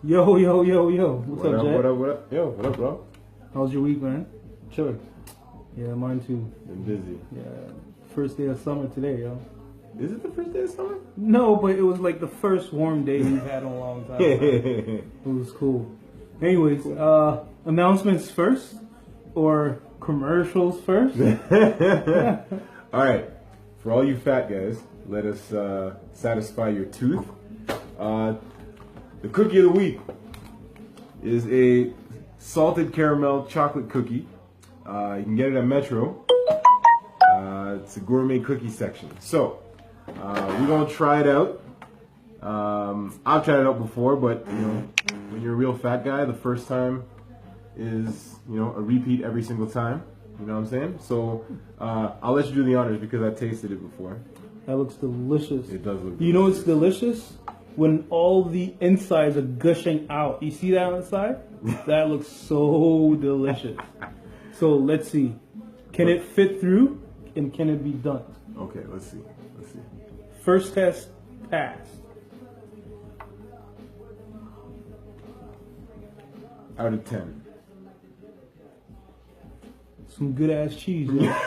Yo, yo, yo, yo. What's up, Jack? What up, what up? Yo, what up, bro? How's your week, man? Chilling. Yeah, mine too. Been busy. Yeah, first day of summer today, yo. Is it the first day of summer? No, but it was like the first warm day we've had in a long time. It was cool. Anyways, announcements first or commercials first? All right. For all you fat guys, let us satisfy your tooth. The cookie of the week is a salted caramel chocolate cookie. You can get it at Metro. It's a gourmet cookie section. So, we're going to try it out. I've tried it out before, but, you know, when you're a real fat guy, the first time is, you know, a repeat every single time. You know what I'm saying? So, I'll let you do the honors because I tasted it before. That looks delicious. It does look delicious. You know what's delicious? When all the insides are gushing out. You see that on the side? That looks so delicious. So let's see. Can it fit through and can it be done? Okay, let's see. Let's see. First test passed. Out of 10. Some good ass cheese, yeah.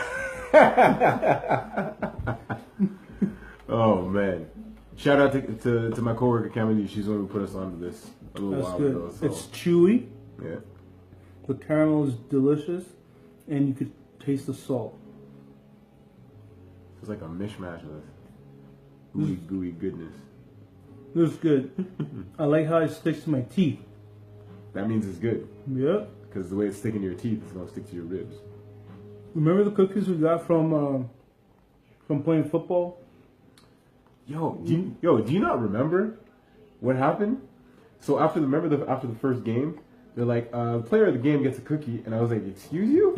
Oh man. Shout out to my coworker Cameron. She's the one who put us onto this a little That's while good. ago. So. It's chewy. Yeah. The caramel is delicious, and you could taste the salt. It's like a mishmash of ooey gooey goodness. This is good. I like how it sticks to my teeth. That means it's good. Yeah. Because the way it's sticking to your teeth, it's gonna stick to your ribs. Remember the cookies we got from playing football? Yo, do you not remember what happened? So after the first game, they're like, player of the game gets a cookie, and I was like, excuse you?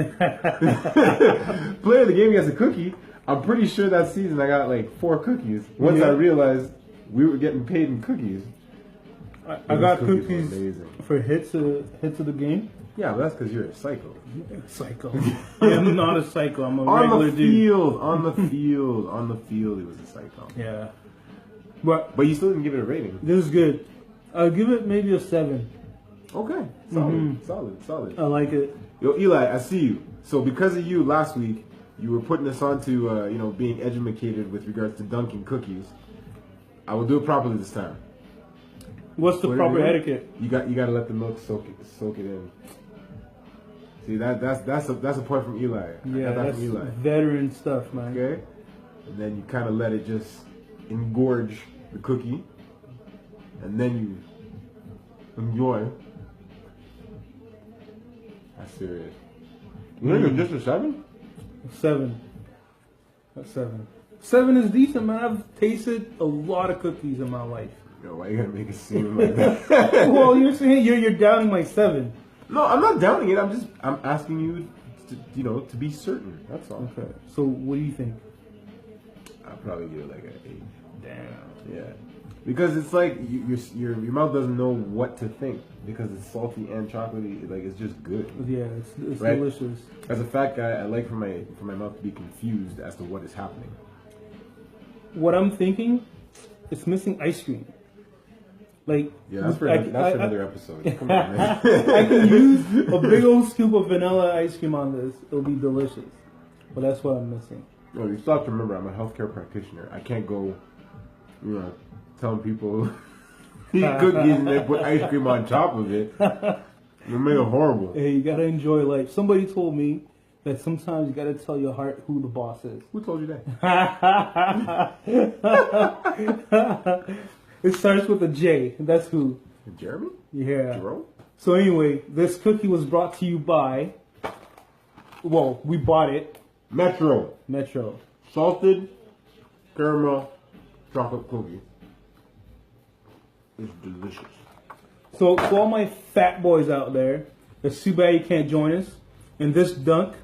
Player of the game gets a cookie. I'm pretty sure that season I got like 4 cookies. Once I realized we were getting paid in cookies. I got cookies for hits of the game. Yeah, but that's because you're a psycho. Psycho. I'm not a psycho. I'm a regular dude. On the field, he was a psycho. Yeah. But you still didn't give it a rating. This is good. I'll give it maybe a 7. Okay. Solid. I like it. Yo, Eli, I see you. So because of you last week, you were putting us on to, being educated with regards to dunking cookies. I will do it properly this time. What's the proper etiquette? You got to let the milk soak it in. See, that's a point from Eli. Yeah, that's from Eli. Veteran stuff, man. Okay? And then you kind of let it just engorge the cookie. And then you enjoy. That's serious. You think it's just a 7? 7. That's 7. 7 is decent, man. I've tasted a lot of cookies in my life. Yo, why you gotta make it seem like that? Well, you're saying you're doubting my 7. No, I'm not doubting it. I'm asking you to be certain. That's all. Okay. So what do you think? I'll probably give it like an 8. Damn. Yeah. Because it's like your mouth doesn't know what to think because it's salty and chocolatey. Like it's just good. Yeah, it's right? delicious. As a fat guy, I like for my mouth to be confused as to what is happening. What I'm thinking, it's missing ice cream. Like that's for another episode. Come on, man. I can use a big old scoop of vanilla ice cream on this. It'll be delicious. But that's what I'm missing. No, you still have to remember, I'm a healthcare practitioner. I can't go, telling people eat cookies and then put ice cream on top of it. It'll make it horrible. Hey, you gotta enjoy life. Somebody told me that sometimes you gotta tell your heart who the boss is. Who told you that? It starts with a J. That's who. Jeremy? Yeah. Jerome? So anyway, this cookie was brought to you by, well, we bought it. Metro. Salted caramel chocolate cookie. It's delicious. So to all my fat boys out there, it's too bad you can't join us. And this dunk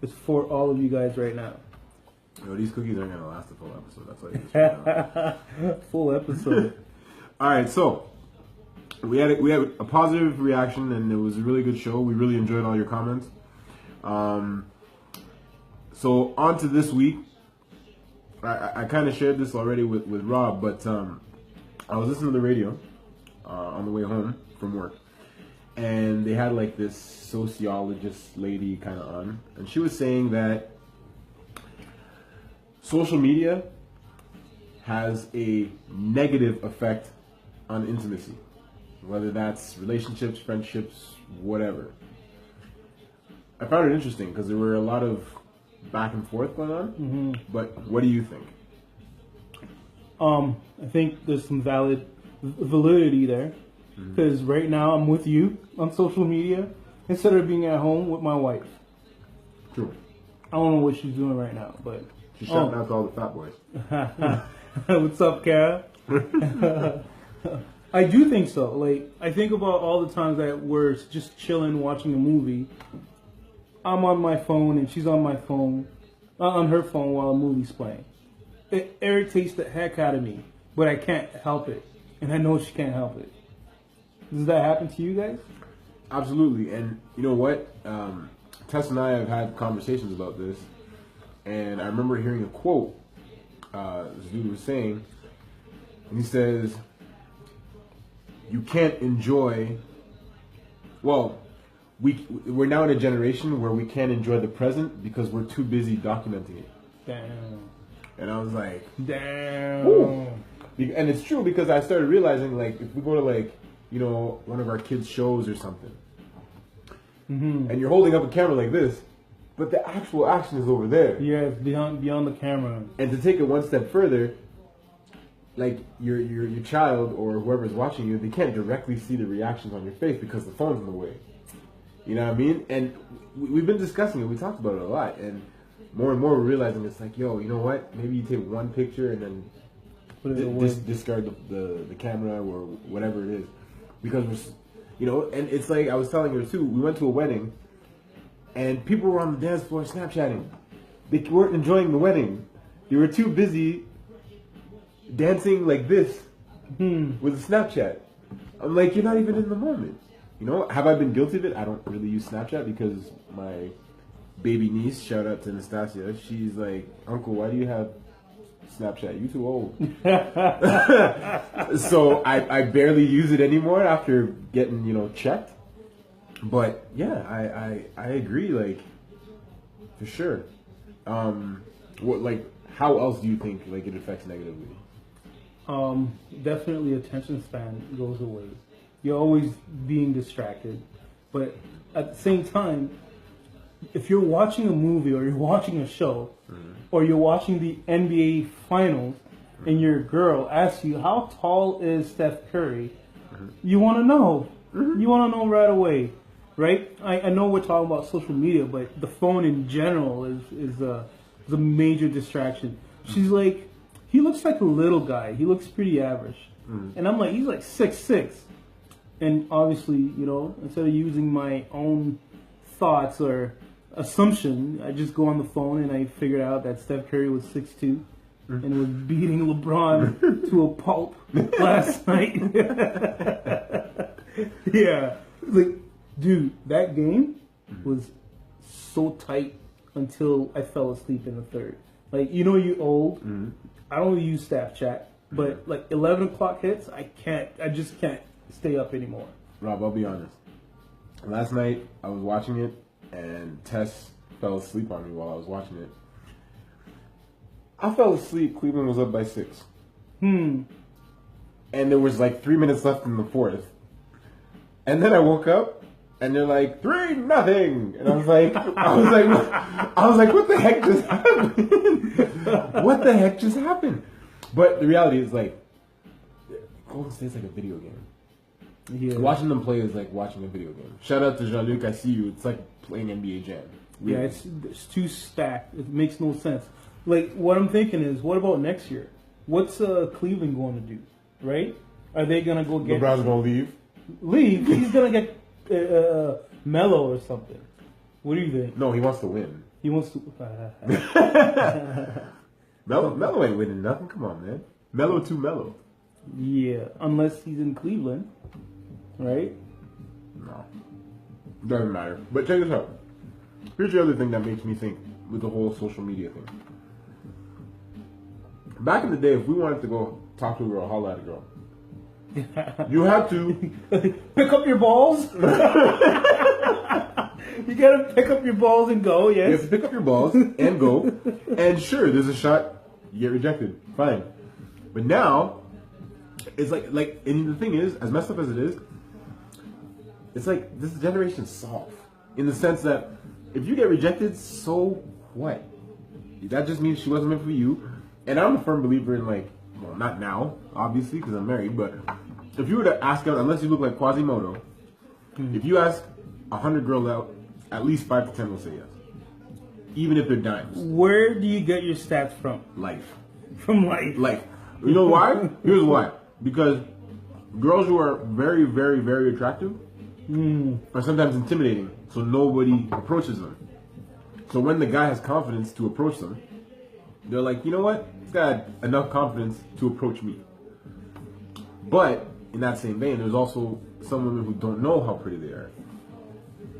is for all of you guys right now. Yo, these cookies aren't gonna last the full episode. That's why. Full episode. All right, so we had a positive reaction, and it was a really good show. We really enjoyed all your comments. So on to this week. I kind of shared this already with Rob, but I was listening to the radio, on the way home from work, and they had like this sociologist lady kind of on, and she was saying that social media has a negative effect on intimacy, whether that's relationships, friendships, whatever. I found it interesting because there were a lot of back and forth going on, but what do you think? I think there's some validity there, because right now I'm with you on social media instead of being at home with my wife. True. I don't know what she's doing right now, but She's shouting out to all the fat boys. what's up, Kara? I do think so. Like, I think about all the times that we're just chilling, watching a movie. I'm on my phone and she's on my phone, on her phone while a movie's playing. It irritates the heck out of me, but I can't help it, and I know she can't help it. Does that happen to you guys? Absolutely, and you know what? Tess and I have had conversations about this, and I remember hearing a quote this dude was saying, and he says, you can't enjoy, well, we're now in a generation where we can't enjoy the present because we're too busy documenting it. Damn. And I was like, damn. Ooh. And it's true, because I started realizing, like, if we go to, like, you know, one of our kids' shows or something, and you're holding up a camera like this, but the actual action is over there. Yeah, it's beyond the camera. And to take it one step further, like your child or whoever's watching you, they can't directly see the reactions on your face because the phone's in the way. You know what I mean? And we've been discussing it. We talked about it a lot, and more we're realizing it's like, yo, you know what? Maybe you take one picture and then discard the camera or whatever it is, because we're, you know. And it's like I was telling her too. We went to a wedding, and people were on the dance floor Snapchatting. They weren't enjoying the wedding. They were too busy dancing like this with a Snapchat. I'm like, you're not even in the moment. You know, have I been guilty of it? I don't really use Snapchat because my baby niece, shout out to Anastasia, she's like, Uncle, why do you have Snapchat? You too old. So I barely use it anymore after getting, you know, checked. But yeah, I agree, like, for sure. What, like, how else do you think, like, it affects negatively? Definitely attention span goes away. You're always being distracted, but at the same time, if you're watching a movie or you're watching a show or you're watching the NBA Finals and your girl asks you, how tall is Steph Curry? You want to know. You want to know right away, right? I know we're talking about social media, but the phone in general is a major distraction. She's like, he looks like a little guy. He looks pretty average. And I'm like, he's like 6'6". And obviously, you know, instead of using my own thoughts or assumption, I just go on the phone and I figured out that Steph Curry was 6'2" and was beating LeBron to a pulp last night. Yeah. Like, dude, that game was so tight until I fell asleep in the third. Like, you know, you old. I don't use Snapchat, but like 11 o'clock hits, I just can't stay up anymore. Rob, I'll be honest. Last night I was watching it and Tess fell asleep on me while I was watching it. I fell asleep. Cleveland was up by 6. And there was like 3 minutes left in the fourth. And then I woke up and they're like 3-0. And I was like, what the heck just happened? What the heck just happened? But the reality is, like, Golden State's like a video game. Yeah. Watching them play is like watching a video game. Shout out to Jean-Luc, I see you. It's like playing NBA Jam. Really. Yeah, it's too stacked. It makes no sense. Like, what I'm thinking is, what about next year? What's Cleveland going to do, right? Are they going to go get... LeBron's going to leave? Leave? He's going to get Melo or something. What do you think? No, he wants to win. He wants to... Melo ain't winning nothing. Come on, man. Melo too mellow. Yeah, unless he's in Cleveland, right? No. Doesn't matter. But check this out. Here's the other thing that makes me think with the whole social media thing. Back in the day, if we wanted to go talk to a girl, holla at a girl, You have to pick up your balls. You gotta pick up your balls and go. Yes. You have to pick up your balls and go. And sure, there's a shot. You get rejected. Fine. But now, it's like, and the thing is, as messed up as it is, it's like this generation's soft in the sense that if you get rejected, so what? That just means she wasn't meant for you. And I'm a firm believer in like, well, not now, obviously, because I'm married, but if you were to ask out, unless you look like Quasimodo, if you ask 100 girls out, at least 5 to 10 will say yes, even if they're dimes. Where do you get your stats from? Life. From life. Life. You know why? Here's why. Because girls who are very, very, very attractive are sometimes intimidating, so nobody approaches them. So when the guy has confidence to approach them, they're like, you know what? This guy had enough confidence to approach me. But in that same vein, there's also some women who don't know how pretty they are,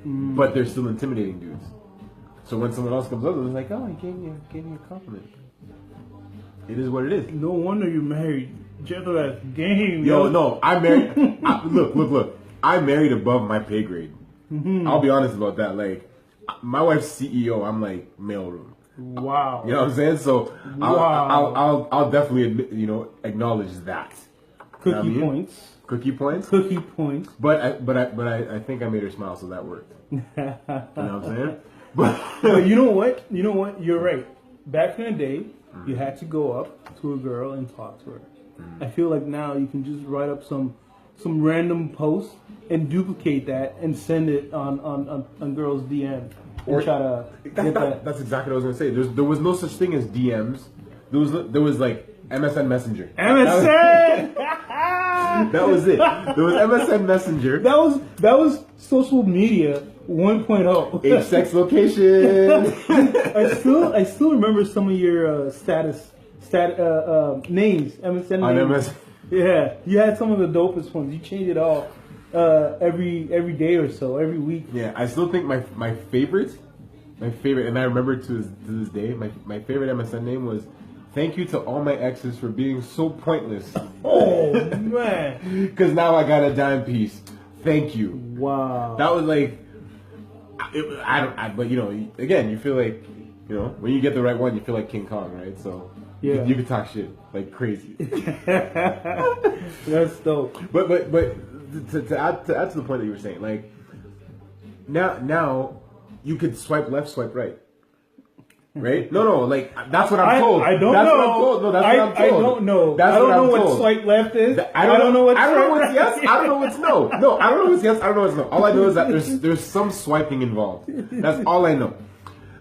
but they're still intimidating dudes. So when someone else comes up, it's like, oh, he gave me a compliment. It is what it is. No wonder you're married. Just that game. Yo, no, I'm married. Look. I'm married above my pay grade. I'll be honest about that. Like, my wife's CEO, I'm like mailroom. Wow. You know what I'm saying? So I'll definitely acknowledge that. Cookie points. Cookie points. Cookie points. But I think I made her smile, so that worked. You know what I'm saying? But you know what? You know what? You're right. Back in the day, you had to go up to a girl and talk to her. I feel like now you can just write up some random post and duplicate that and send it on girls' DM and try to get that. That's exactly what I was gonna say. There was no such thing as DMs. There was like MSN Messenger. MSN. That was it. There was MSN Messenger. That was social media 1.0. Age, sex, location. I still remember some of your names. MSN on names. MSN. Yeah, you had some of the dopest ones. You change it all every day or so, every week. Yeah, I still think my favorite, and I remember to this day, my favorite MSN name was "Thank you to all my exes for being so pointless." Oh man! Because now I got a dime piece. Thank you. Wow. That was like, but again, you feel like, when you get the right one, you feel like King Kong, right? So. Yeah. You can talk shit like crazy. That's dope. But to add to the point that you were saying, like now you could swipe left, swipe right. Right? No, like that's what I'm told. I don't that's know. What I'm told. No, that's what I'm told. I don't know. That's I don't know I'm what told. swipe left is. I don't know what's right. yes. I don't know what's no. No, I don't know what's yes. I don't know what's no. All I know is that there's some swiping involved. That's all I know.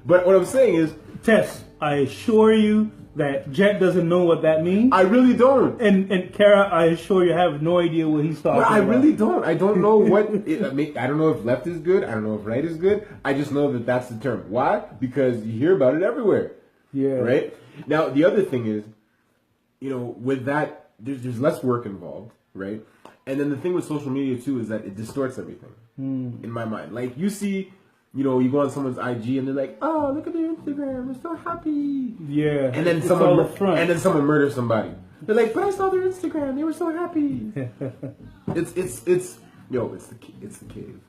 But what I'm saying is, Tess, I assure you that Jet doesn't know what that means. I really don't. And Kara, I assure you, have no idea what he's talking about. I really don't. I don't know what. I don't know if left is good. I don't know if right is good. I just know that that's the term. Why? Because you hear about it everywhere. Yeah. Right? Now, the other thing is, with that, there's less work involved, right? And then the thing with social media, too, is that it distorts everything, in my mind. Like, you see... you go on someone's IG and they're like, "Oh, look at their Instagram, we're so happy." Yeah. And then someone murders somebody. They're like, "But I saw their Instagram, they were so happy." It's the cave.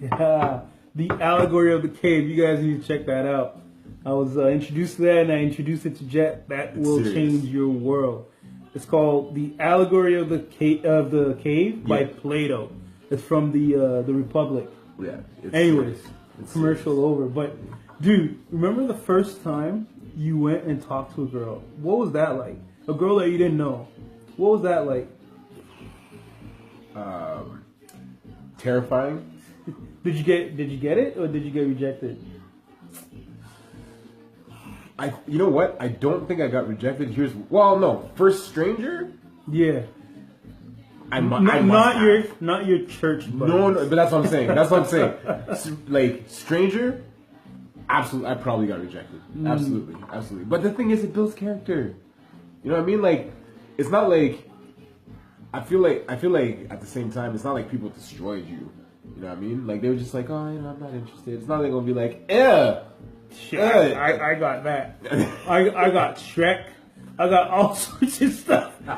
Yeah. The allegory of the cave. You guys need to check that out. I was introduced to that, and I introduced it to Jet. That will change your world. It's called The Allegory of the Cave by Plato. It's from the Republic. Yeah. Anyways. Commercial over. But dude, remember the first time you went and talked to a girl? What was that like? A girl that you didn't know. What was that like? Terrifying. Did you get it or did you get rejected? You know what? I don't think I got rejected. First stranger? Yeah. Not your church buddies. No, but that's what I'm saying. Like, stranger, absolutely, I probably got rejected. Absolutely. But the thing is, it builds character. You know what I mean? Like, it's not like, I feel like at the same time, it's not like people destroyed you. You know what I mean? Like, they were just like, "Oh, I'm not interested." It's not like gonna be like, "Yeah." Shit, I got that. I got Shrek. I got all sorts of stuff. And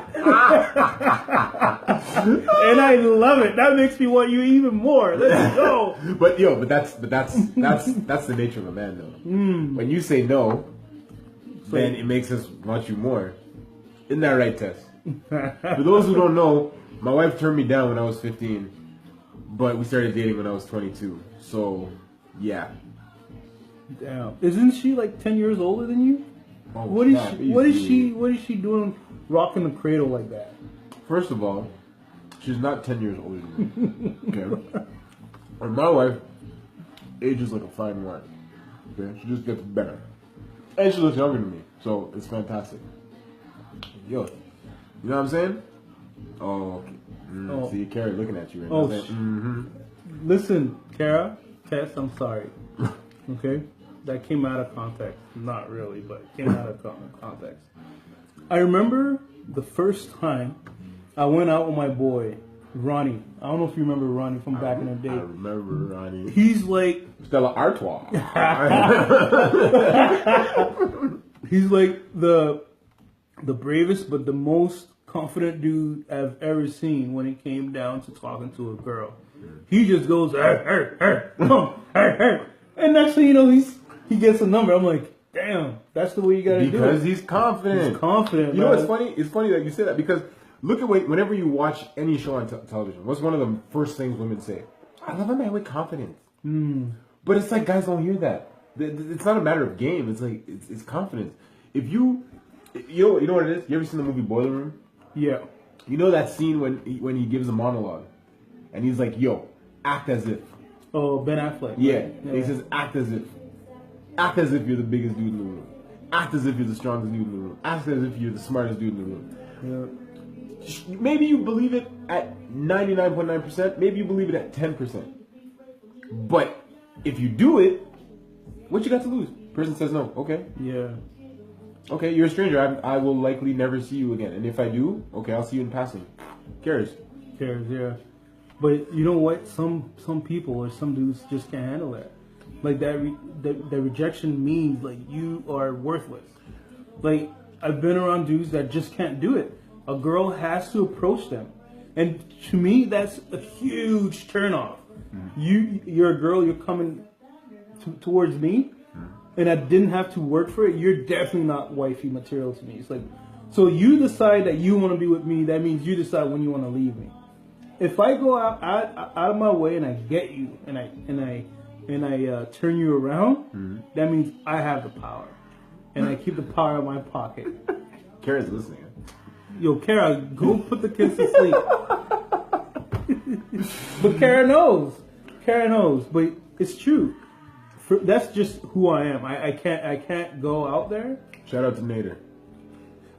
I love it. That makes me want you even more. Let's go. But that's the nature of a man, though. When you say no, then it makes us want you more. Isn't that right, Tess? For those who don't know, my wife turned me down when I was 15, but we started dating when I was 22. So, yeah. Damn. Isn't she like 10 years older than you? Oh, What is she doing rocking the cradle like that? First of all, she's not 10 years older than me. Okay. And my wife ages like a fine wine. Okay. She just gets better. And she looks younger than me. So it's fantastic. Yo. You know what I'm saying? Oh, okay. See, Kara looking at you right now. Listen, Kara, Tess, I'm sorry. Okay? That came out of context. Not really, but it came out of context. I remember the first time I went out with my boy, Ronnie. I don't know if you remember Ronnie from back in the day. I remember Ronnie. He's like... Stella Artois. He's like the bravest, but the most confident dude I've ever seen when it came down to talking to a girl. He just goes, come, and next thing you know, he gets a number. I'm like, damn, that's the way you gotta do it. Because he's confident. He's confident. You know what's funny? It's funny that you say that because look at whenever you watch any show on television, what's one of the first things women say? I love a man with confidence. But it's like guys don't hear that. It's not a matter of game. It's like it's confidence. If you know what it is. You ever seen the movie Boiler Room? Yeah. You know that scene when he gives a monologue, and he's like, "Yo, act as if." Oh, Ben Affleck. Yeah. He says, "Act as if. Act as if you're the biggest dude in the room. Act as if you're the strongest dude in the room. Act as if you're the smartest dude in the room." Yeah. Maybe you believe it at 99.9%. Maybe you believe it at 10%. But if you do it, what you got to lose? Person says no. Okay. Yeah. Okay, you're a stranger. I will likely never see you again. And if I do, okay, I'll see you in passing. Cares, yeah. But you know what? Some people or some dudes just can't handle that. Like that rejection means like you are worthless. Like I've been around dudes that just can't do it. A girl has to approach them, and to me, that's a huge turnoff. You're a girl. You're coming towards me, and I didn't have to work for it. You're definitely not wifey material to me. It's like, so you decide that you want to be with me. That means you decide when you want to leave me. If I go out of my way and I get you and I turn you around, that means I have the power, and I keep the power in my pocket. Kara's listening. Yo, Kara, go put the kids to sleep. But Kara knows, but it's true. That's just who I am. I can't go out there. Shout out to Nader.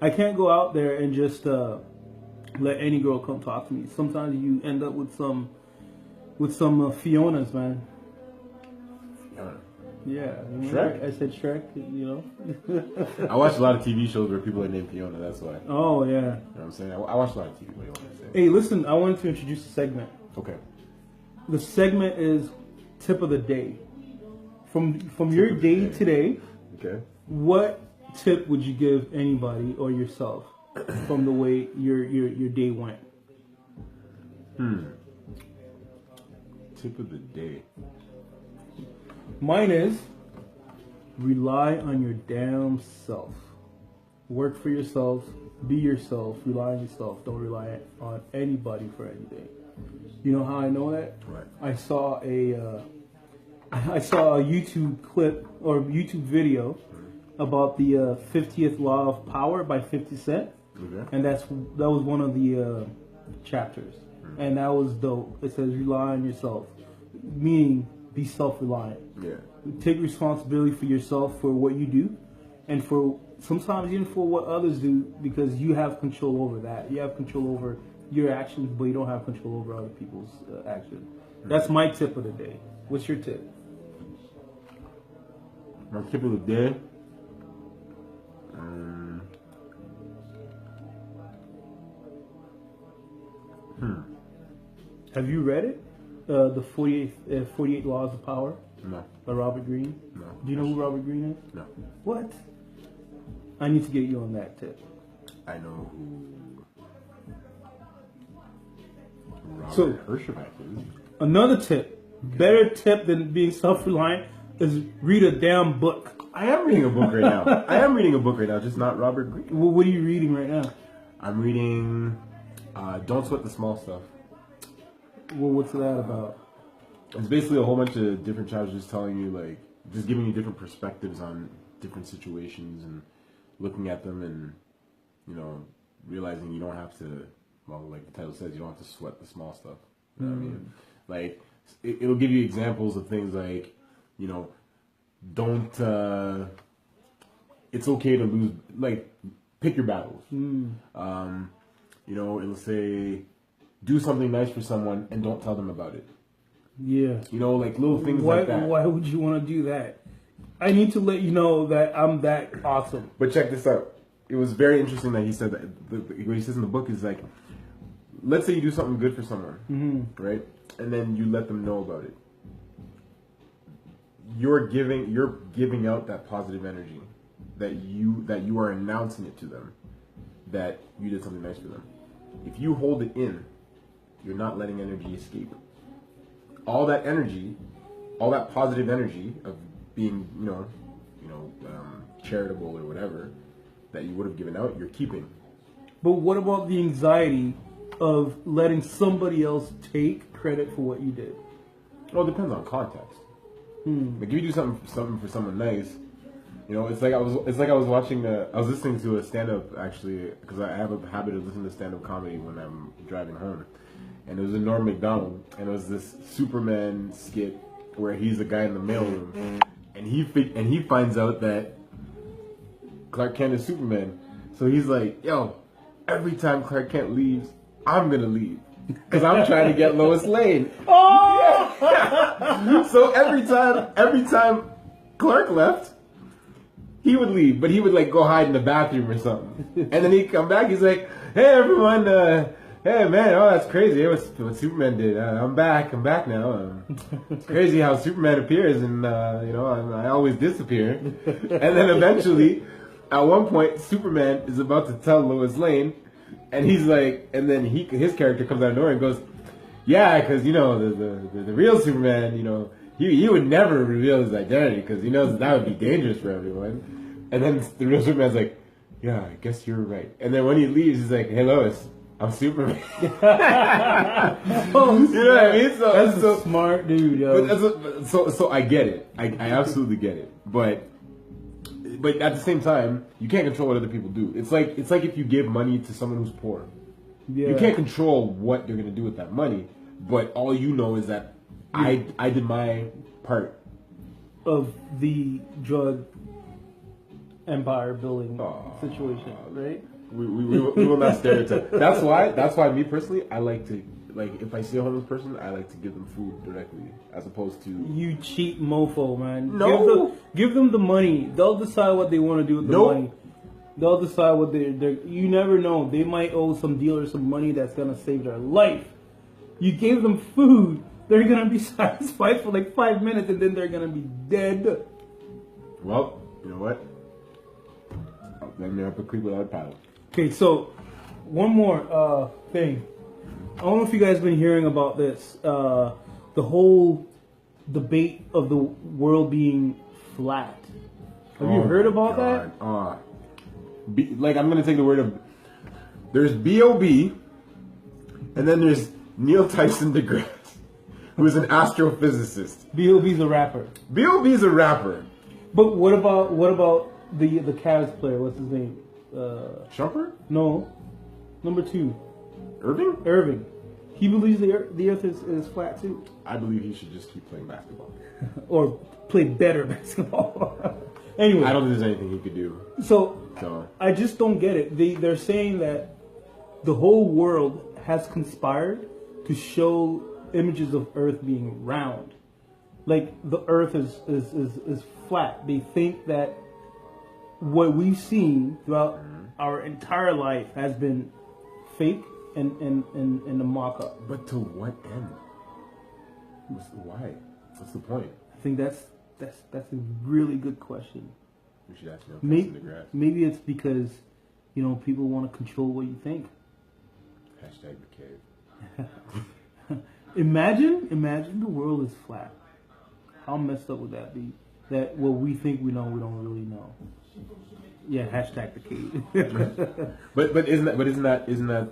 I can't go out there and just let any girl come talk to me. Sometimes you end up with some Fionas, man. Fiona. Yeah, Shrek? I said Shrek, you know. I watch a lot of TV shows where people are named Fiona, that's why. Oh, yeah. You know what I'm saying? I watch a lot of TV, what do you want to say? Hey, listen, I wanted to introduce a segment. Okay. The segment is Tip of the Day. From your day today, okay, what tip would you give anybody or yourself from the way your day went? Tip of the day. Mine is rely on your damn self. Work for yourself. Be yourself. Rely on yourself. Don't rely on anybody for anything. You know how I know that? Right. I saw a YouTube clip or YouTube video about the 50th Law of Power by 50 Cent. Okay. And that was one of the chapters. And that was dope. It says rely on yourself, meaning be self-reliant. Yeah. Take responsibility for yourself, for what you do, and for sometimes even for what others do, because you have control over that. You have control over your actions, but you don't have control over other people's actions. That's my tip of the day. What's your tip? My tip of the day? Have you read it? The 48 Laws of Power? No. By Robert Greene? No. Do you know who Robert Greene is? No. What? I need to get you on that tip. I know who Robert So- Herjavec is. Another tip, better tip than being self-reliant, is read a damn book. I am reading a book right now. Just not Robert Greene. Well, what are you reading right now? I'm reading Don't Sweat the Small Stuff. Well, what's that about? It's basically a whole bunch of different chapters just telling you, like, just giving you different perspectives on different situations and looking at them and, you know, realizing you don't have to, well, like the title says, you don't have to sweat the small stuff. You know what I mean? Like, it'll give you examples of things like, you know, don't, it's okay to lose, like, pick your battles. You know, it'll say, do something nice for someone and don't tell them about it. Yeah. You know, like little things like that. Why would you want to do that? I need to let you know that I'm that awesome. But check this out. It was very interesting that he said that. What he says in the book is like, let's say you do something good for someone, right? And then you let them know about it. You're giving out that positive energy that you are announcing it to them that you did something nice for them. If you hold it in, you're not letting energy escape. All that energy, all that positive energy of being, charitable or whatever that you would have given out, you're keeping. But what about the anxiety of letting somebody else take credit for what you did? Well, it depends on context. Like if you do something for someone nice, you know, it's like I was watching. I was listening to a stand-up actually because I have a habit of listening to stand-up comedy when I'm driving home. And it was a Norm Macdonald, and it was this Superman skit where he's a guy in the mailroom, and he finds out that Clark Kent is Superman. So he's like, "Yo, every time Clark Kent leaves, I'm gonna leave because I'm trying to get Lois Lane." Oh! Yeah. So every time Clark left, he would leave, but he would like go hide in the bathroom or something, and then he'd come back. He's like, "Hey everyone." Hey man, oh that's crazy. It was what Superman did. I'm back now. It's crazy how Superman appears and I always disappear. And then eventually, at one point, Superman is about to tell Lois Lane, and he's like, and then his character comes out of nowhere and goes, yeah, because the real Superman, he would never reveal his identity because he knows that would be dangerous for everyone. And then the real Superman's like, yeah, I guess you're right. And then when he leaves, he's like, hey Lois, I'm Superman. You know what I mean? That's a smart dude, yo. So I get it. I absolutely get it. But at the same time, you can't control what other people do. It's like if you give money to someone who's poor. Yeah. You can't control what they're gonna do with that money. But all you know is that I did my part of the drug empire building situation, right? We will not stereotype. That's why me personally, I like to, if I see a homeless person, I like to give them food directly as opposed to you cheap mofo, man. No, give them the money. They'll decide what they want to do with the money. They'll decide what they're. You never know. They might owe some dealer some money that's gonna save their life. You gave them food. They're gonna be satisfied for like 5 minutes, and then they're gonna be dead. Well, you know what? Let me up a creep without a paddle. Okay, so one more thing. I don't know if you guys have been hearing about this. The whole debate of the world being flat. Have you heard about that? I'm going to take the word of... There's B.O.B. and then there's Neil Tyson deGrasse, who is an astrophysicist. B.O.B.'s a rapper. B.O.B.'s a rapper. But what about the Cavs player? What's his name? Shumpert? No. Number 2. Irving? He believes the earth is flat too. I believe he should just keep playing basketball. Or play better basketball. Anyway. I don't think there's anything he could do. So I just don't get it. They're saying that the whole world has conspired to show images of earth being round. Like the earth is flat. They think that what we've seen throughout our entire life has been fake and a mock-up. But to what end? Why? What's the point? I think that's a really good question. We should ask Neil Tyson deGrasse. Maybe it's because you know, people want to control what you think. Hashtag the cave. Imagine the world is flat. How messed up would that be? That what we think we know, we don't really know. Yeah, hashtag the cave. but isn't that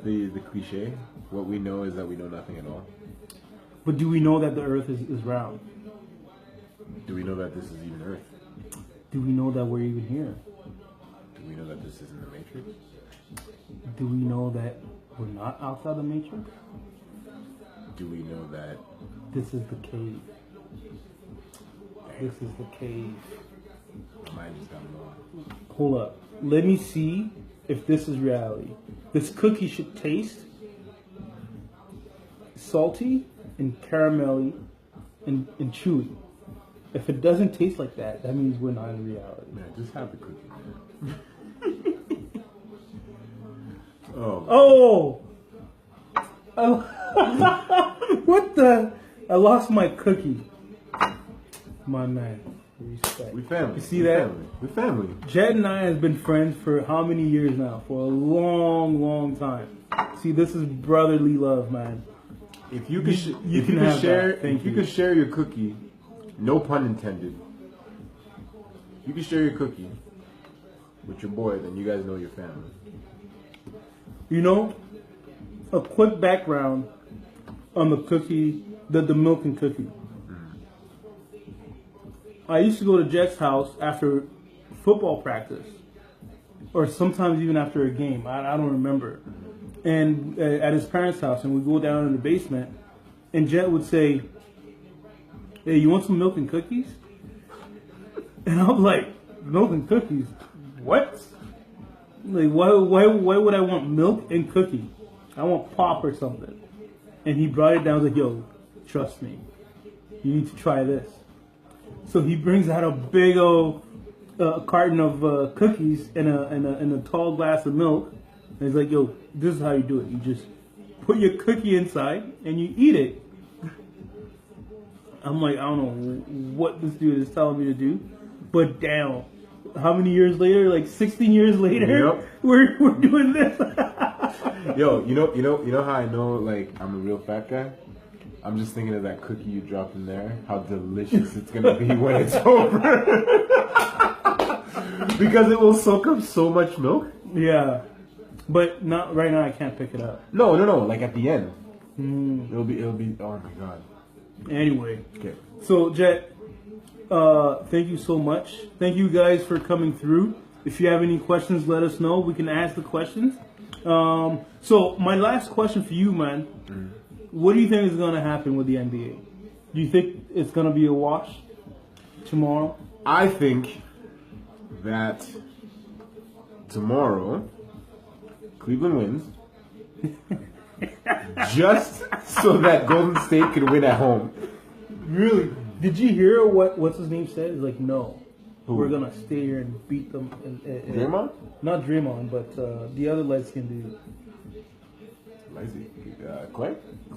the cliche? What we know is that we know nothing at all. But do we know that the Earth is round? Do we know that this is even Earth? Do we know that we're even here? Do we know that this isn't the Matrix? Do we know that we're not outside the Matrix? Do we know that this is the cave? This is the cave. Mine just got low. Hold up. Let me see if this is reality. This cookie should taste salty and caramelly and chewy. If it doesn't taste like that, that means we're not in reality. Man, just have the cookie, man. Oh! What the? I lost my cookie. My man. Respect. We family. You see that? We family. Jet and I have been friends for how many years now? For a long, long time. See, this is brotherly love, man. If you could share your cookie, no pun intended. You can share your cookie with your boy, then you guys know your family. You know, a quick background on the cookie, the milk and cookie. I used to go to Jet's house after football practice, or sometimes even after a game. I don't remember. And at his parents' house, and we'd go down in the basement, and Jet would say, "Hey, you want some milk and cookies?" And I'm like, "Milk and cookies? What? Like, why would I want milk and cookie? I want pop or something." And he brought it down, like, "Yo, trust me, you need to try this." So he brings out a big old carton of cookies and a tall glass of milk. And he's like, "Yo, this is how you do it. You just put your cookie inside and you eat it." I'm like, I don't know what this dude is telling me to do, but damn, how many years later? Like 16 years later, yep. we're doing this. Yo, you know how I know like I'm a real fat guy? I'm just thinking of that cookie you dropped in there. How delicious it's gonna be when it's over. Because it will soak up so much milk. Yeah, but not right now. I can't pick it up. No. Like at the end, it'll be. Oh my god. Anyway, okay. So Jet, thank you so much. Thank you guys for coming through. If you have any questions, let us know. We can ask the questions. So my last question for you, man. What do you think is going to happen with the NBA? Do you think it's going to be a wash tomorrow? I think that tomorrow Cleveland wins. Just so that Golden State can win at home. Really? Did you hear what's his name said? He's like, "No, who? We're gonna stay here and beat them." Draymond? Not Draymond, but the other light-skinned dude.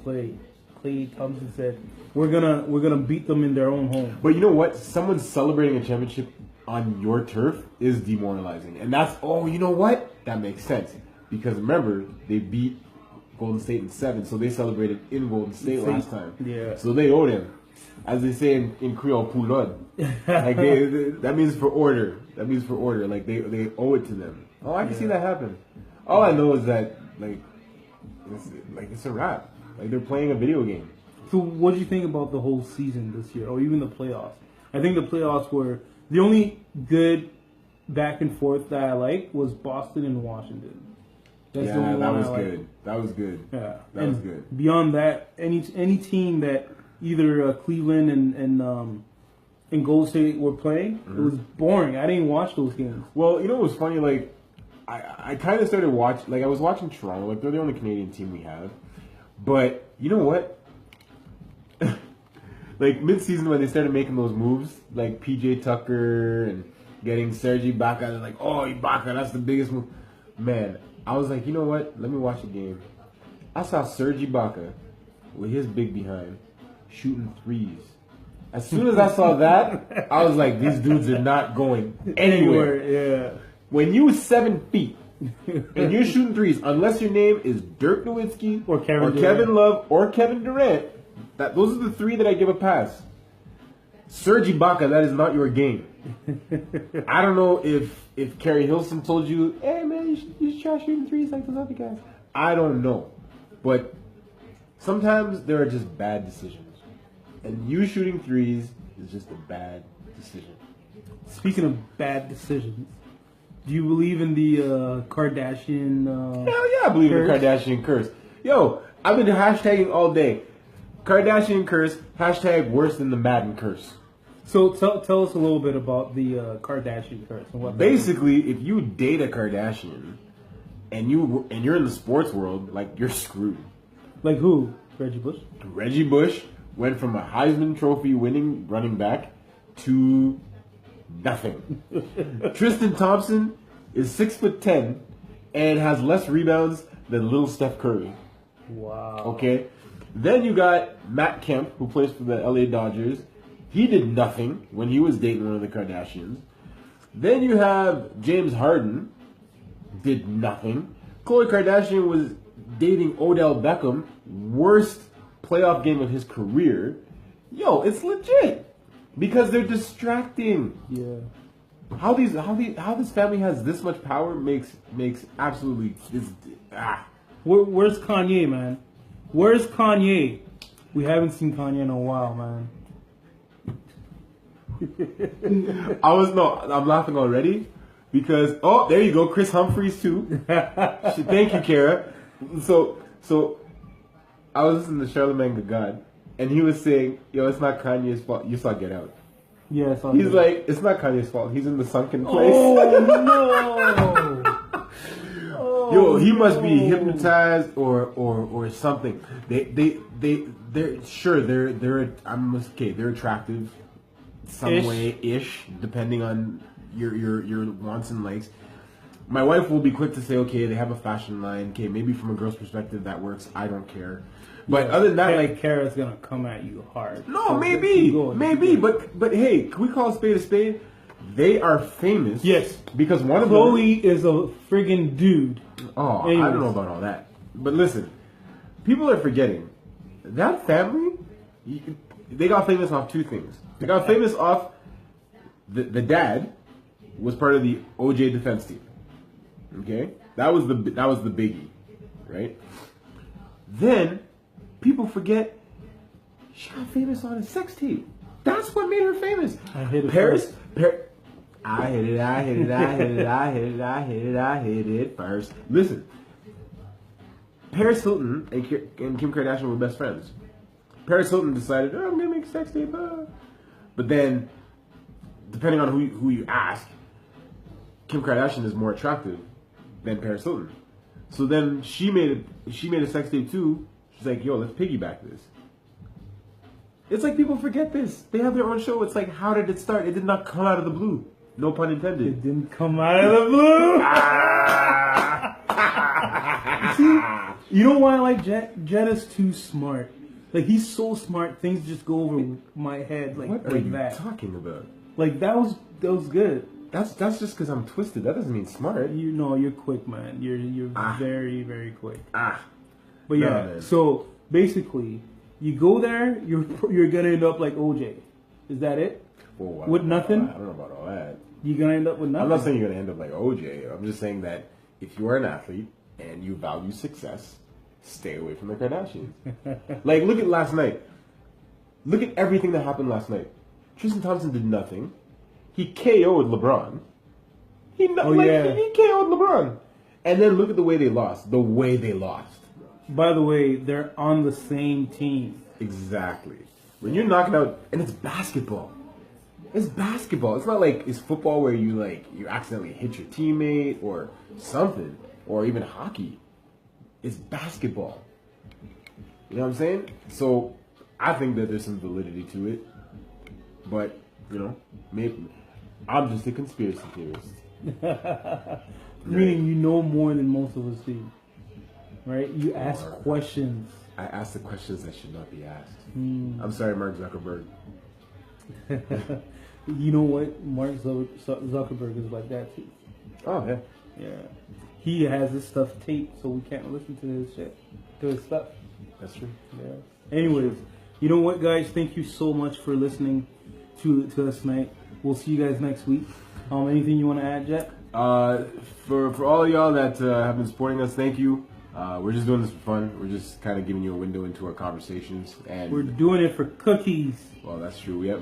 Clay Thompson said, "We're gonna beat them in their own home." But you know what? Someone celebrating a championship on your turf is demoralizing, and that's you know what? That makes sense because remember they beat Golden State in 7, so they celebrated in Golden State last time. Yeah. So they owed him, as they say in Creole, "Poulon." Like that means for order. That means for order. Like they owe it to them. Oh, I can see that happen. All I know is that it's a wrap. Like they're playing a video game. So what do you think about the whole season this year, or even the playoffs? I think the playoffs were the only good back and forth that I liked was Boston and Washington. That's the only that one was I liked. good. That was good. Yeah, that was good. Beyond that, any team that either Cleveland and Golden State were playing, it was boring. I didn't watch those games. Well, you know what was funny? Like, I kind of started watching. Like, I was watching Toronto. Like, they're the only Canadian team we have. But you know what? Like mid-season when they started making those moves, like PJ Tucker and getting Serge Ibaka, they're like, "Oh, Ibaka, that's the biggest move." Man, I was like, you know what? Let me watch the game. I saw Serge Ibaka with his big behind shooting threes. As soon as I saw that, I was like, these dudes are not going anywhere. Yeah. When you 7 feet and you're shooting threes, unless your name is Dirk Nowitzki or Kevin Kevin Love or Kevin Durant, those are the three that I give a pass. Serge Ibaka, that is not your game. I don't know if Kerry Hilson told you, hey man, you should try shooting threes like those other guys. I don't know. But sometimes there are just bad decisions. And you shooting threes is just a bad decision. Speaking of bad decisions, do you believe in the Kardashian Hell yeah, I believe curse? in the Kardashian curse. Yo, I've been hashtagging all day. Kardashian curse, hashtag worse than the Madden curse. So tell us a little bit about the Kardashian curse and what. Basically, if you date a Kardashian and you're in the sports world, like you're screwed. Like who? Reggie Bush? Reggie Bush went from a Heisman Trophy winning running back to nothing. Tristan Thompson is 6'10" and has less rebounds than little Steph Curry. Wow. Okay. Then you got Matt Kemp, who plays for the LA Dodgers. He did nothing when he was dating one of the Kardashians. Then you have James Harden, did nothing. Khloe Kardashian was dating Odell Beckham, worst playoff game of his career. Yo, it's legit because they're distracting. Yeah. How this family has this much power makes absolutely Where's Kanye, man? Where's Kanye? We haven't seen Kanye in a while, man. I'm laughing already because there you go, Chris Humphries too. Thank you, Kara. So I was listening to Charlamagne the God, and he was saying, "Yo, it's not Kanye's fault." You saw Get Out. Yes. Yeah, he's like, "It's not Kanye's fault. He's in the sunken place." Oh no! Yo, he must be hypnotized or something. They're sure they're attractive. Some way ish, depending on your wants and likes. My wife will be quick to say, okay, they have a fashion line. Okay, maybe from a girl's perspective that works. I don't care. But other than that, like Kara's gonna come at you hard. No, so maybe. But hey, can we call a spade a spade? They are famous. Yes, because one of Chloe is a friggin' dude. Oh, anyways. I don't know about all that. But listen, people are forgetting that family. They got famous off two things. They got famous off the dad was part of the OJ defense team. Okay, that was the biggie, right? Then people forget she got famous on a sex tape. That's what made her famous. I hit it. Paris. I hit it first. Listen, Paris Hilton and Kim Kardashian were best friends. Paris Hilton decided, I'm gonna make a sex tape, but then, depending on who you ask, Kim Kardashian is more attractive than Paris Hilton. So then she made a sex tape too. She's like, yo, let's piggyback this. It's like people forget this. They have their own show. It's like, how did it start? It did not come out of the blue. No pun intended. It didn't come out of the blue. See, you know why I like Jet? Jet is too smart. Like, he's so smart, things just go over my head like what like are you that. talking about? Like that was good. That's just because I'm twisted. That doesn't mean smart. You're quick, man. You're very, very quick. But yeah, man. So basically, you go there, you're gonna end up like OJ. Is that it? Well, with nothing? I don't know about all that. You're gonna end up with nothing. I'm not saying you're gonna end up like OJ. I'm just saying that if you are an athlete and you value success, stay away from the Kardashians. Like, look at last night. Look at everything that happened last night. Tristan Thompson did nothing. He KO'd LeBron. He KO'd LeBron. And then look at the way they lost. By the way, they're on the same team. Exactly. When you're knocking out, and it's basketball. It's basketball. It's not like it's football where you accidentally hit your teammate or something, or even hockey. It's basketball. You know what I'm saying? So I think that there's some validity to it, but maybe I'm just a conspiracy theorist. Meaning you know more than most of us do, right? You ask questions. I ask the questions that should not be asked. I'm sorry, Mark Zuckerberg. You know what? Mark Zuckerberg is like that too. Oh, yeah. Yeah. he has his stuff taped, so we can't listen to his shit, to his stuff. That's true. Yeah. Anyways, you know what, guys? Thank you so much for listening to us tonight. We'll see you guys next week. Anything you want to add, Jet? For all of y'all that have been supporting us, thank you. We're just doing this for fun. We're just kind of giving you a window into our conversations, and we're doing it for cookies. Well, that's true. We have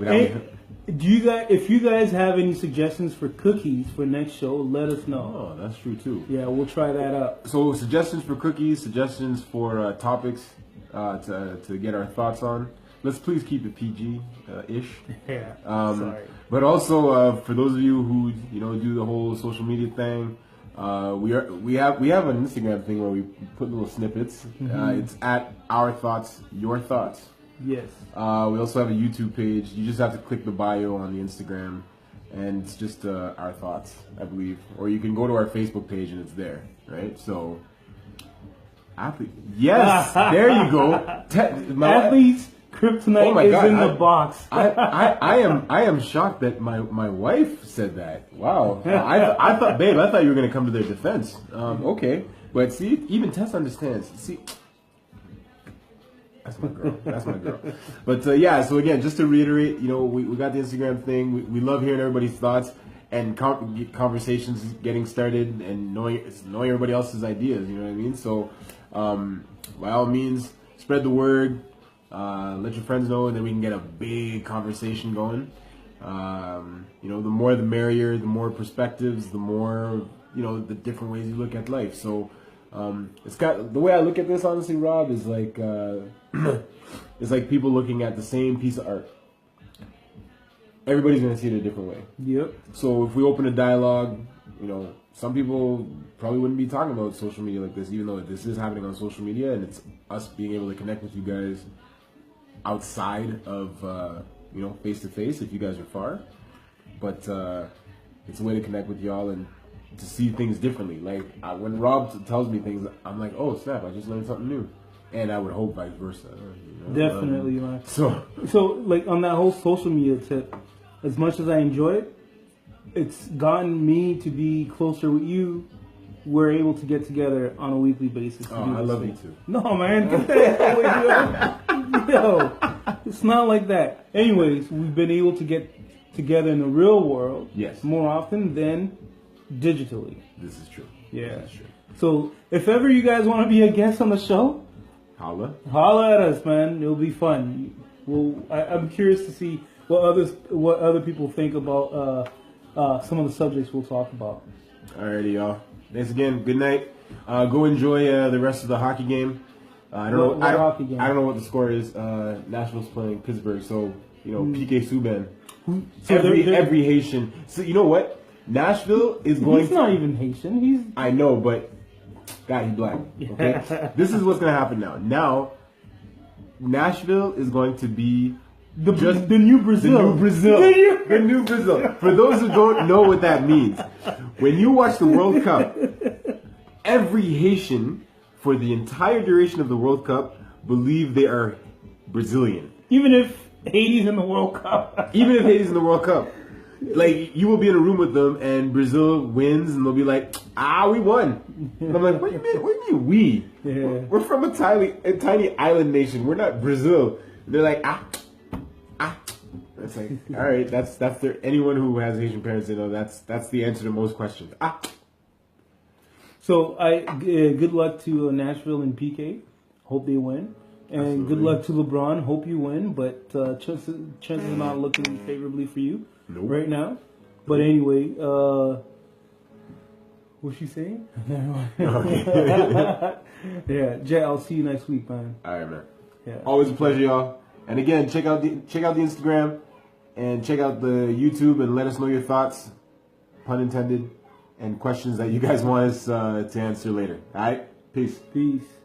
do you guys? If you guys have any suggestions for cookies for next show, let us know. Oh, that's true too. Yeah, we'll try that out. So suggestions for cookies, suggestions for topics to get our thoughts on. Let's please keep it PG-ish. Yeah. Sorry. But also for those of you who do the whole social media thing, we have an Instagram thing where we put little snippets. It's at Our Thoughts, Your Thoughts. Yes. We also have a YouTube page. You just have to click the bio on the Instagram, and it's just Our Thoughts, I believe. Or you can go to our Facebook page and it's there, right? So, yes, there you go. Athletes. Kryptonite is in the box. I am shocked that my wife said that. Wow. I thought, babe, I thought you were gonna come to their defense. Okay, but see, even Tess understands. See, that's my girl. That's my girl. But yeah. So again, just to reiterate, we got the Instagram thing. We love hearing everybody's thoughts and conversations getting started and knowing everybody else's ideas. You know what I mean? So by all means, spread the word. Let your friends know, and then we can get a big conversation going. The more the merrier, the more perspectives, the more, the different ways you look at life. So, it's got, the way I look at this, honestly, Rob, is like, it's like people looking at the same piece of art. Everybody's going to see it a different way. Yep. So if we open a dialogue, some people probably wouldn't be talking about social media like this, even though this is happening on social media, and it's us being able to connect with you guys outside of face to face if you guys are far, but it's a way to connect with y'all and to see things differently. Like when Rob tells me things, I'm like, oh snap, I just learned something new, and I would hope vice versa. Definitely, man. So like on that whole social media tip, as much as I enjoy it, it's gotten me to be closer with you. We're able to get together on a weekly basis. Oh, I love you too. No, man. Get that away, yo, it's not like that. Anyways, we've been able to get together in the real world more often than digitally. This is true. Yeah. This is true. So if ever you guys want to be a guest on the show, holla at us, man. It'll be fun. I'm curious to see what other people think about some of the subjects we'll talk about. Alrighty, y'all. Thanks again. Good night. Go enjoy the rest of the hockey game. I don't know what the score is. Nashville's playing Pittsburgh, so PK Subban. So every Haitian. So you know what? Nashville is going. He's not even Haitian. I know, but God, he's black. Okay. This is what's gonna happen now. Now, Nashville is going to be the new Brazil. The new Brazil. For those who don't know what that means, when you watch the World Cup, every Haitian for the entire duration of the World Cup believe they are Brazilian. Even if Haiti's in the World Cup. Like, you will be in a room with them and Brazil wins and they'll be like, we won. And I'm like, what do you mean we? Yeah. We're from a tiny island nation. We're not Brazil. And they're like, It's like, all right, that's anyone who has Asian parents, that's the answer to most questions. So good luck to Nashville and PK. Hope they win. And Absolutely. Good luck to LeBron. Hope you win, but chances are not looking favorably for you right now. But anyway, what's she saying? Yeah, Jay, I'll see you next week, man. All right, man. Yeah. Always a pleasure, y'all. And again, check out the Instagram and check out the YouTube and let us know your thoughts, pun intended, and questions that you guys want us to answer later. All right? Peace. Peace.